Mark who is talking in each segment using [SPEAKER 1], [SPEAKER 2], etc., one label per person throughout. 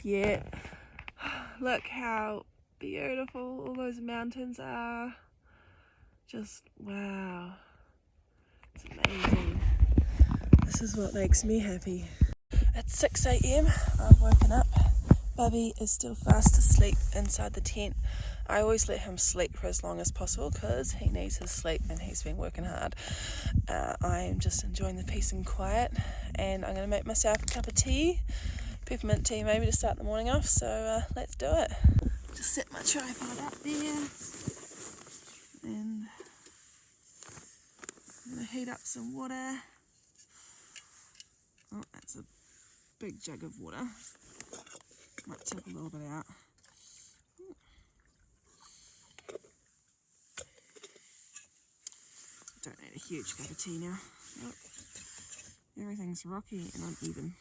[SPEAKER 1] yet. Look how beautiful all those mountains are. Just wow. It's amazing. This is what makes me happy. It's 6 a.m. I've woken up. Bubby is still fast asleep inside the tent. I always let him sleep for as long as possible because he needs his sleep and he's been working hard. I am just enjoying the peace and quiet, and I'm going to make myself a cup of tea, peppermint tea maybe, to start the morning off. So let's do it. Just set my tripod up there, and I'm going to heat up some water. Oh, that's a big jug of water. Might tip a little bit out. Don't need a huge cup of tea now. Look, everything's rocky and uneven.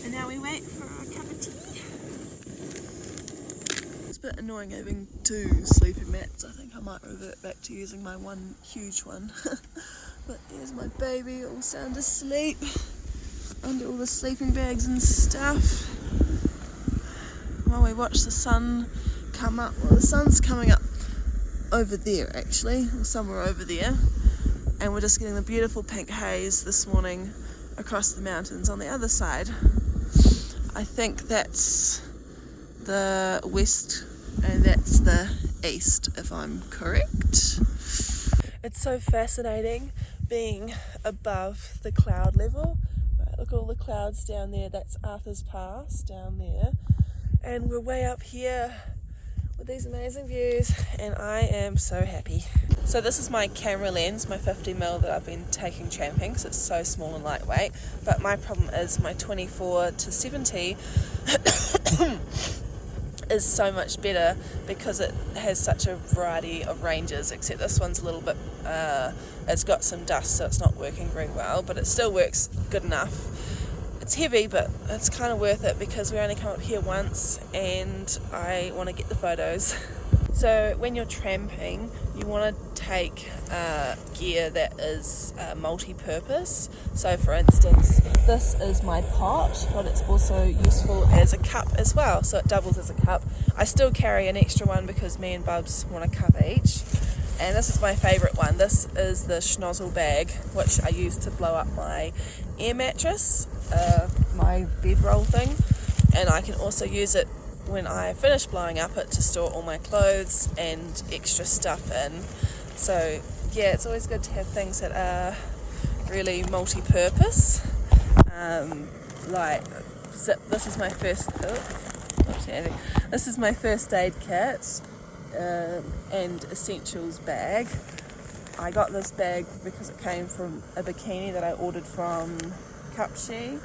[SPEAKER 1] And now we wait for a cup of tea. It's a bit annoying having 2 sleeping mats. I think I might revert back to using my one huge one. But there's my baby all sound asleep under all the sleeping bags and stuff. While we watch the sun come up. Well, the sun's coming up over there actually, or somewhere over there. And we're just getting the beautiful pink haze this morning across the mountains on the other side. I think that's the west and that's the east, if I'm correct. It's so fascinating being above the cloud level. Right, look at all the clouds down there. That's Arthur's Pass down there. And we're way up here with these amazing views, and I am so happy. So this is my camera lens, my 50mm that I've been taking tramping, because it's so small and lightweight. But my problem is my 24-70 is so much better because it has such a variety of ranges, except this one's a little bit, it's got some dust, so it's not working very well, but it still works good enough. It's heavy, but it's kind of worth it because we only come up here once and I want to get the photos. So when you're tramping, you want to take gear that is multi-purpose. So for instance, this is my pot, but it's also useful as a cup as well, so it doubles as a cup. I still carry an extra one because me and Bubs want a cup each. And this is my favourite one. This is the schnozzle bag, which I use to blow up my air mattress, my bedroll thing, and I can also use it when I finish blowing up it to store all my clothes and extra stuff in. So yeah, it's always good to have things that are really multi-purpose. Like this is my first this is my first aid kit and essentials bag. I got this bag because it came from a bikini that I ordered from Kapshi,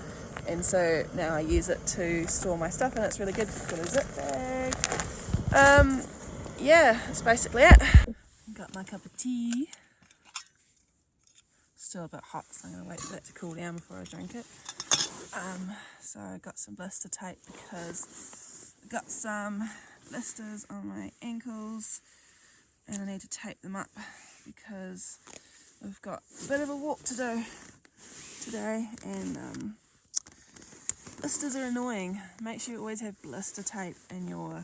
[SPEAKER 1] and so now I use it to store my stuff, and it's really good. Got a zip bag. Yeah, that's basically it. Got my cup of tea. Still a bit hot, so I'm going to wait for that to cool down before I drink it. So I got some blister tape because I got some blisters on my ankles and I need to tape them up because we've got a bit of a walk to do today, and blisters are annoying. Make sure you always have blister tape in your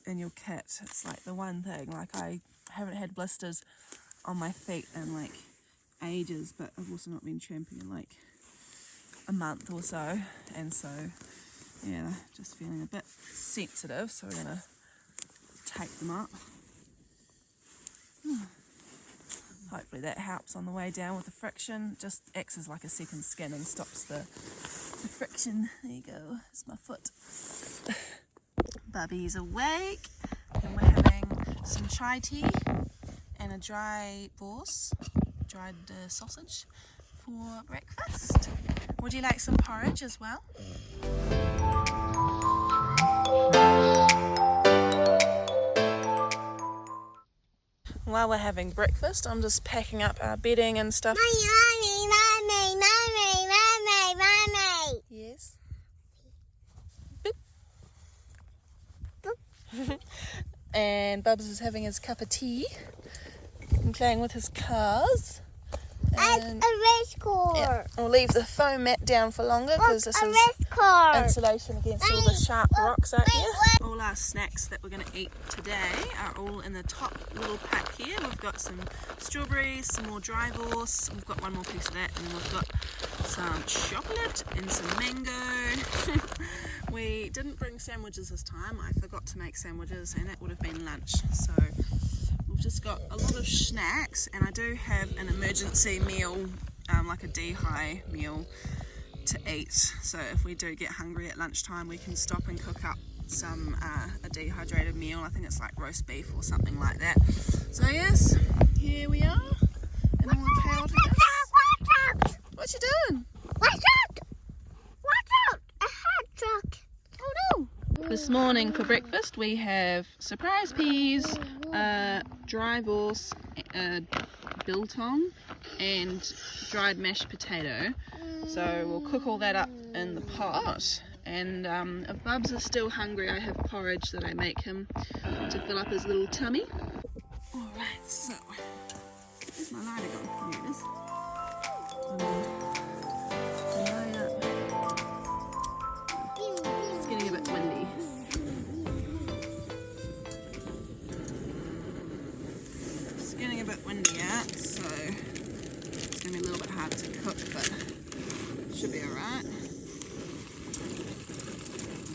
[SPEAKER 1] kit. It's like the one thing. Like, I haven't had blisters on my feet in like ages, but I've also not been tramping in like a month or so, and so yeah, just feeling a bit sensitive, so we're gonna tape them up. Hopefully that helps on the way down with the friction. Just acts as like a second skin and stops the friction. There you go, it's my foot. Bubby's awake, and we're having some chai tea and a dried sausage for breakfast. Would you like some porridge as well? While we're having breakfast, I'm just packing up our bedding and stuff.
[SPEAKER 2] Mommy.
[SPEAKER 1] Yes? and Bubs is having his cup of tea and playing with his cars.
[SPEAKER 2] And a race car.
[SPEAKER 1] Yeah, we'll leave the foam mat down for longer because this is insulation against all the sharp rocks out here. All our snacks that we're going to eat today are all in the top little pack here. We've got some strawberries, some more dry horse, we've got one more piece of that, and then we've got some chocolate and some mango. We didn't bring sandwiches this time. I forgot to make sandwiches and that would have been lunch. So we've just got a lot of snacks, and I do have an emergency meal, like a D-high meal to eat. So if we do get hungry at lunchtime, we can stop and cook up some a dehydrated meal. I think it's like roast beef or something like that. So yes, here we are. And then we're chaotic. What you doing?
[SPEAKER 2] Watch out! Watch out! A hot truck!
[SPEAKER 1] Oh no! This morning for breakfast we have surprise peas, dry horse, biltong and dried mashed potato. So we'll cook all that up in the pot, and if Bubs is still hungry I have porridge that I make him to fill up his little tummy. Alright, so where's my lighter gone? There it is. Light up. It's getting a bit windy. It's getting a bit windy out, so it's going to be a little bit hard to cook, but it should be alright.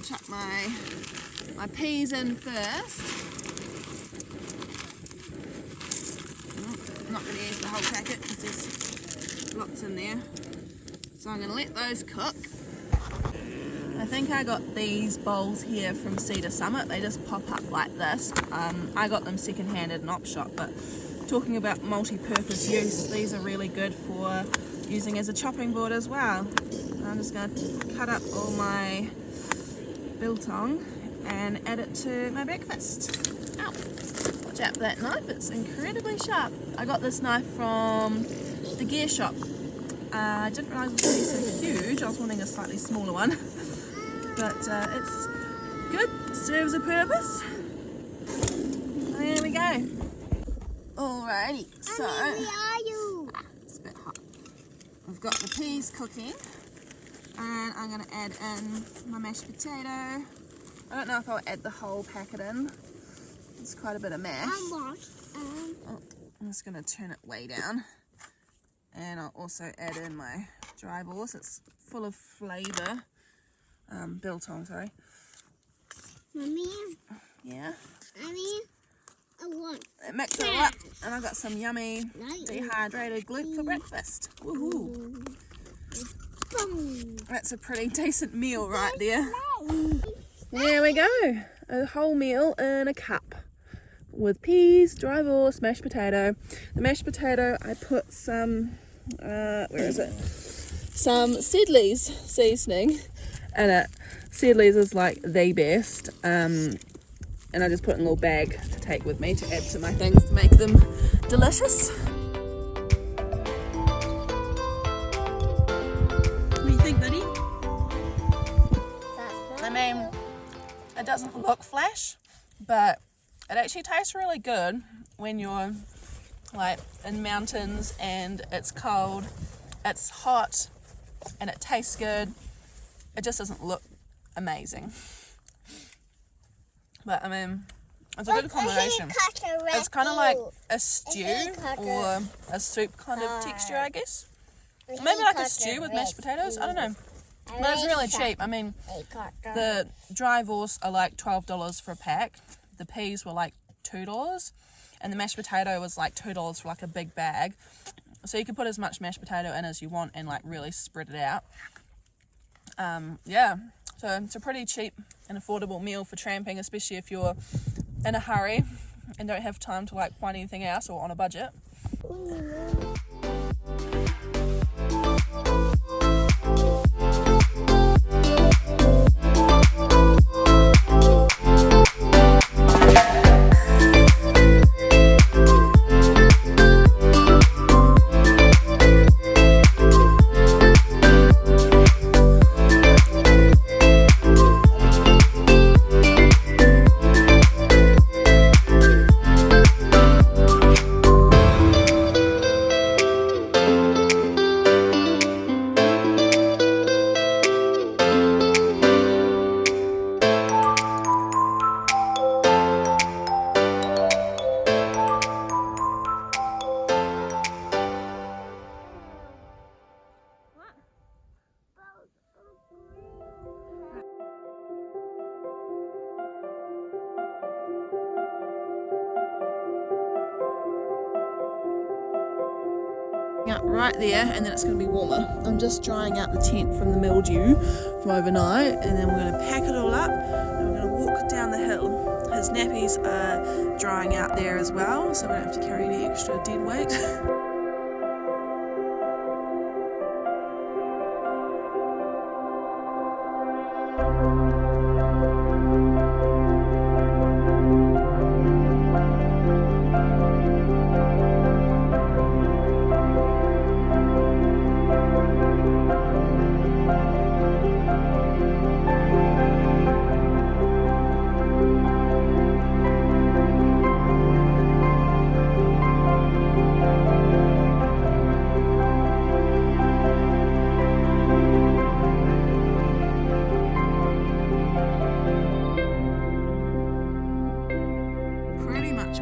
[SPEAKER 1] Chuck my peas in first. I'm not going to use the whole packet because there's lots in there. So I'm going to let those cook. I think I got these bowls here from Cedar Summit. They just pop up like this. I got them second-hand at an op shop, but talking about multi-purpose use, these are really good for using as a chopping board as well. I'm just going to cut up all my biltong and add it to my breakfast. Ow. Watch out for that knife, it's incredibly sharp. I got this knife from the gear shop. I didn't realise it was going to be so huge. I was wanting a slightly smaller one. But it's good, serves a purpose. There we go. Alrighty, so
[SPEAKER 2] Where are you?
[SPEAKER 1] it's a bit hot. I've got the peas cooking, and I'm going to add in my mashed potato. I don't know if I'll add the whole packet in. It's quite a bit of mash. Oh, I'm just going to turn it way down. And I'll also add in my dry horse. It's full of flavour. Biltong, sorry.
[SPEAKER 2] Mommy?
[SPEAKER 1] Yeah?
[SPEAKER 2] Mommy? I want
[SPEAKER 1] Mix it all up, and I've got some yummy dehydrated glute for breakfast. Woohoo! That's a pretty decent meal right there. There we go, a whole meal in a cup with peas, dry horse, mashed potato. The mashed potato, I put some, where is it? Some Sedley's seasoning in it. Sedley's is like the best. And I just put it in a little bag to take with me to add to my things to make them delicious. What do you think, buddy? I mean, it doesn't look flash, but it actually tastes really good when you're like in mountains and it's cold, it's hot, and it tastes good. It just doesn't look amazing. But I mean, it's a good combination. It's kind of like a stew or a soup kind of texture, I guess. Maybe like a stew with mashed potatoes. I don't know. But it's really cheap. I mean, the dry horse are like $12 for a pack. The peas were like $2. And the mashed potato was like $2 for like a big bag. So you can put as much mashed potato in as you want and like really spread it out. Yeah. So it's a pretty cheap and affordable meal for tramping, especially if you're in a hurry and don't have time to like find anything else or on a budget. out right there, and then it's going to be warmer. I'm just drying out the tent from the mildew from overnight, and then we're going to pack it all up and we're going to walk down the hill. His nappies are drying out there as well, so we don't have to carry any extra dead weight.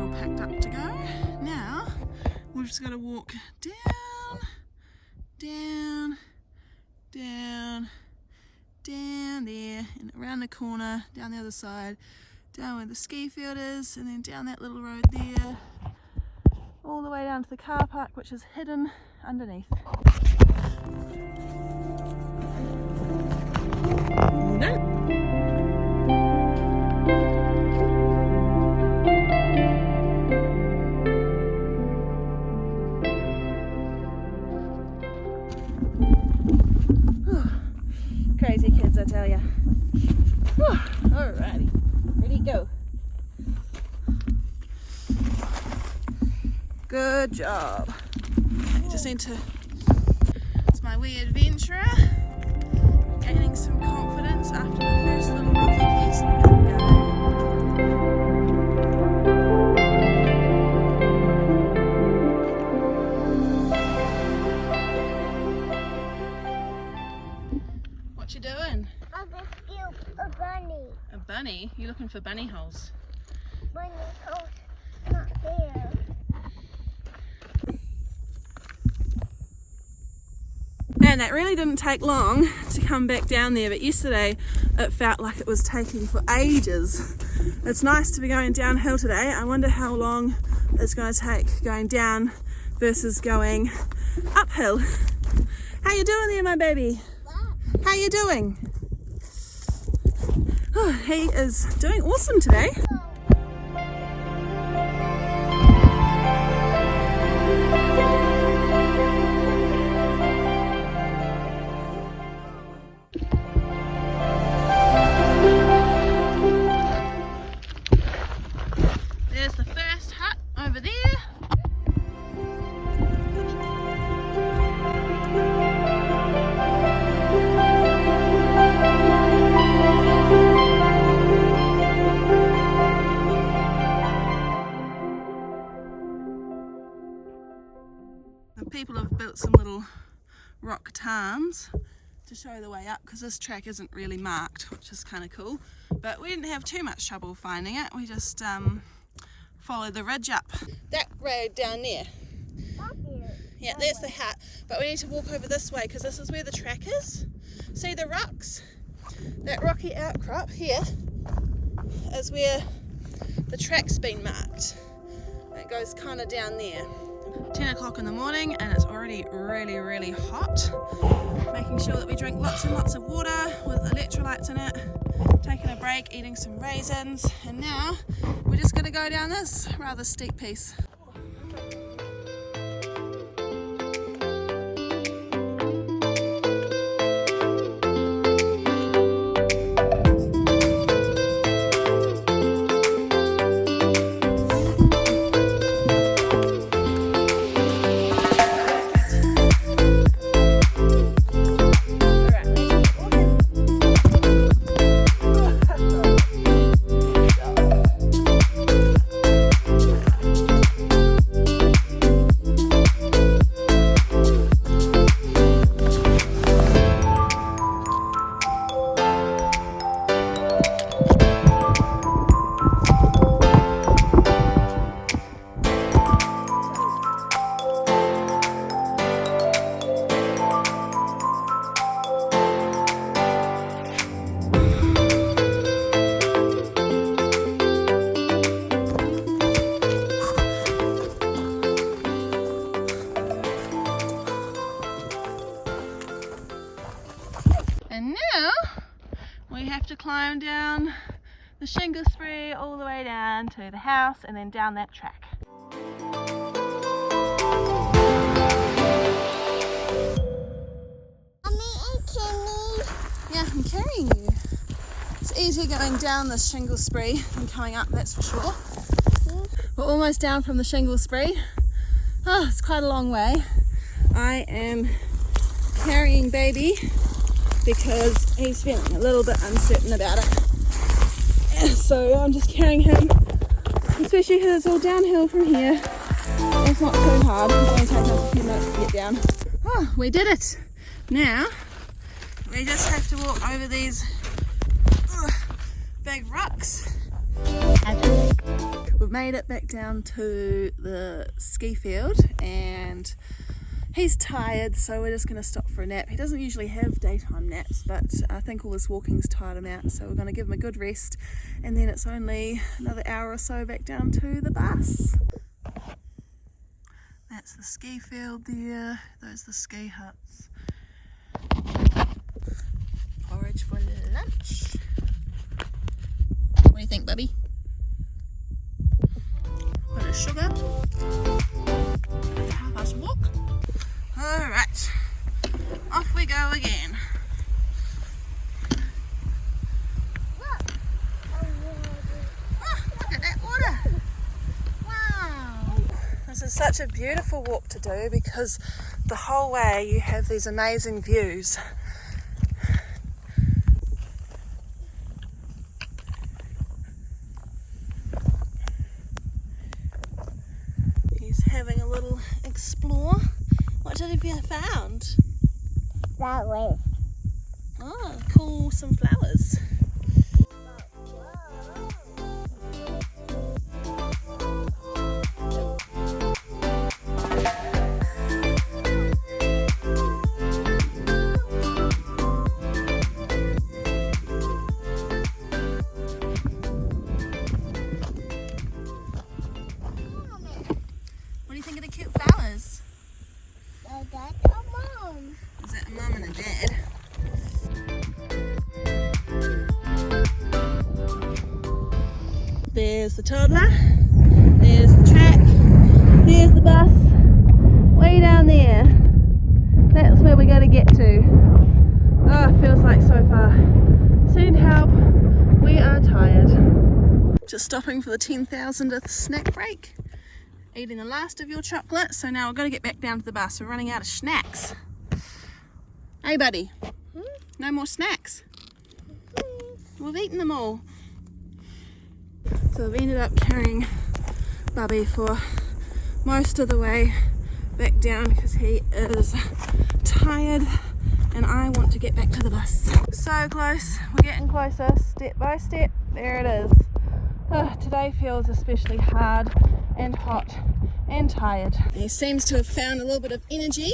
[SPEAKER 1] All packed up to go. Now we've just got to walk down, down, down, down there, and around the corner, down the other side, down where the ski field is, and then down that little road there, all the way down to the car park, which is hidden underneath. No. Crazy kids, I tell ya. Alrighty, ready, go. Good job. I just need to. It's my wee adventurer, gaining some confidence after the first little rocky piece. What you doing?
[SPEAKER 2] I'm gonna steal a bunny.
[SPEAKER 1] A bunny? You looking for bunny holes?
[SPEAKER 2] Bunny house not there.
[SPEAKER 1] And that really didn't take long to come back down there, but yesterday it felt like it was taking for ages. It's nice to be going downhill today. I wonder how long it's going to take going down versus going uphill. How you doing there, my baby? How you doing? Oh, he is doing awesome today. There's the first hut over there. People have built some little rock tarns to show the way up, because this track isn't really marked, which is kind of cool, but we didn't have too much trouble finding it. We just followed the ridge up that road down there. Yeah, there's the hut, but we need to walk over this way because this is where the track is. See the rocks? That rocky outcrop here is where the track's been marked. It goes kind of down there. 10 o'clock in the morning and it's already really hot. Making sure that we drink lots and lots of water with electrolytes in it. Taking a break, eating some raisins, and now we're just going to go down this rather steep piece. climb down the shingle spree all the way down to the house and then down that track. Yeah, I'm carrying you. It's easier going down the shingle spree than coming up, that's for sure. We're almost down from the shingle spree. Oh, it's quite a long way. I am carrying baby because he's feeling a little bit uncertain about it. So I'm just carrying him, especially because it's all downhill from here. It's not so hard, it's only taking us a few minutes to get down. Oh, we did it! Now, we just have to walk over these big rocks. We've made it back down to the ski field and he's tired, so we're just going to stop for a nap. He doesn't usually have daytime naps, but I think all this walking's tired him out, so we're going to give him a good rest, and then it's only another hour or so back down to the bus. That's the ski field there, those are the ski huts. Porridge for lunch. What do you think, Bubby? Bit of sugar. Help us walk. Alright, off we go again. Look at that water. Wow. This is such a beautiful walk to do because the whole way you have these amazing views. He's having a little explore. What have you found?
[SPEAKER 2] Flowers.
[SPEAKER 1] Oh, cool, some flowers. What do you think of the cute flowers?
[SPEAKER 2] That's a mom.
[SPEAKER 1] Is that a mum and a dad? There's the toddler, there's the track, there's the bus, way down there. That's where we're going to get to. Oh, it feels like so far. Send help, we are tired. Just stopping for the 10,000th snack break. Eating the last of your chocolate, so now we've got to get back down to the bus. We're running out of snacks. Hey buddy, no more snacks. We've eaten them all. So I've ended up carrying Bubby for most of the way back down because he is tired and I want to get back to the bus. So close, we're getting closer, step by step. There it is. Oh, today feels especially hard and hot and tired. He seems to have found a little bit of energy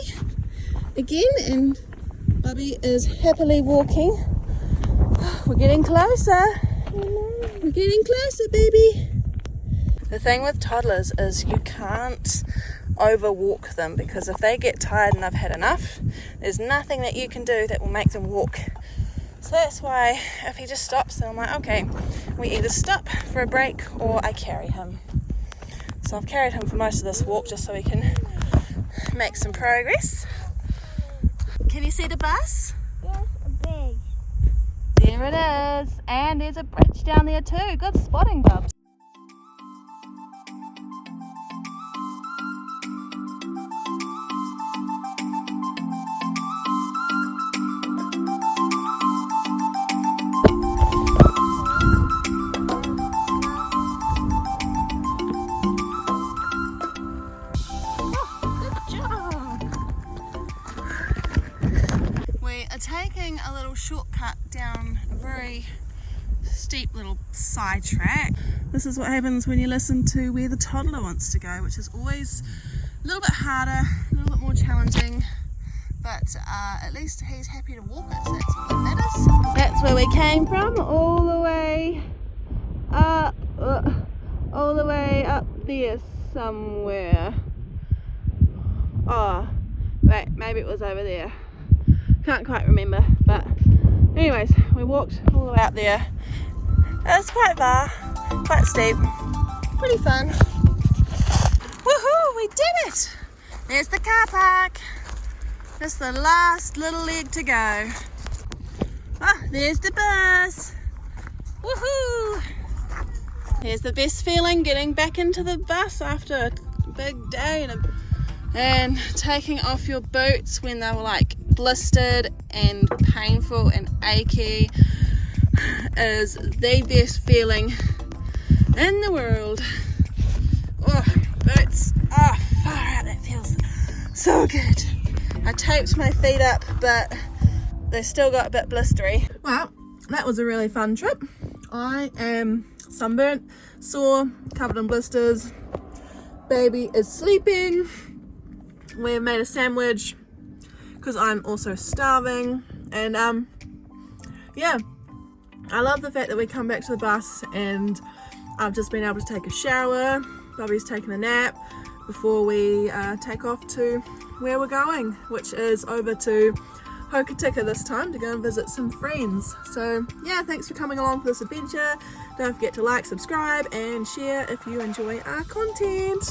[SPEAKER 1] again and Bubby is happily walking. We're getting closer. We're getting closer, baby. The thing with toddlers is you can't overwalk them because if they get tired and they've had enough, there's nothing that you can do that will make them walk. So that's why if he just stops, then I'm like, okay, we either stop for a break or I carry him. So I've carried him for most of this walk just so we can make some progress. Can you see the bus?
[SPEAKER 2] Yes, a big.
[SPEAKER 1] There it is. And there's a bridge down there too. Good spotting, Bubs. Taking a little shortcut down a very steep little side track. This is what happens when you listen to where the toddler wants to go, which is always a little bit harder, a little bit more challenging, but at least he's happy to walk it, so that's all that matters. That's where we came from, all the way up there somewhere. Oh, wait, maybe it was over there. Can't quite remember, but Anyways, we walked all the way out there. It's quite far, quite steep, pretty fun. Woohoo, we did it! There's the car park. Just the last little leg to go. Ah, there's the bus. Woohoo! Here's the best feeling, getting back into the bus after a big day and taking off your boots when they were like blistered and painful and achy is the best feeling in the world. Oh, boots. Oh, far out, that feels so good. I taped my feet up, but they still got a bit blistery. Well, that was a really fun trip. I am sunburnt, sore, covered in blisters. Baby is sleeping. We've made a sandwich because I'm also starving. And yeah, I love the fact that we come back to the bus and I've just been able to take a shower. Bubby's taken a nap before we take off to where we're going, which is over to Hokitika this time to go and visit some friends. So yeah, thanks for coming along for this adventure. Don't forget to like, subscribe and share if you enjoy our content.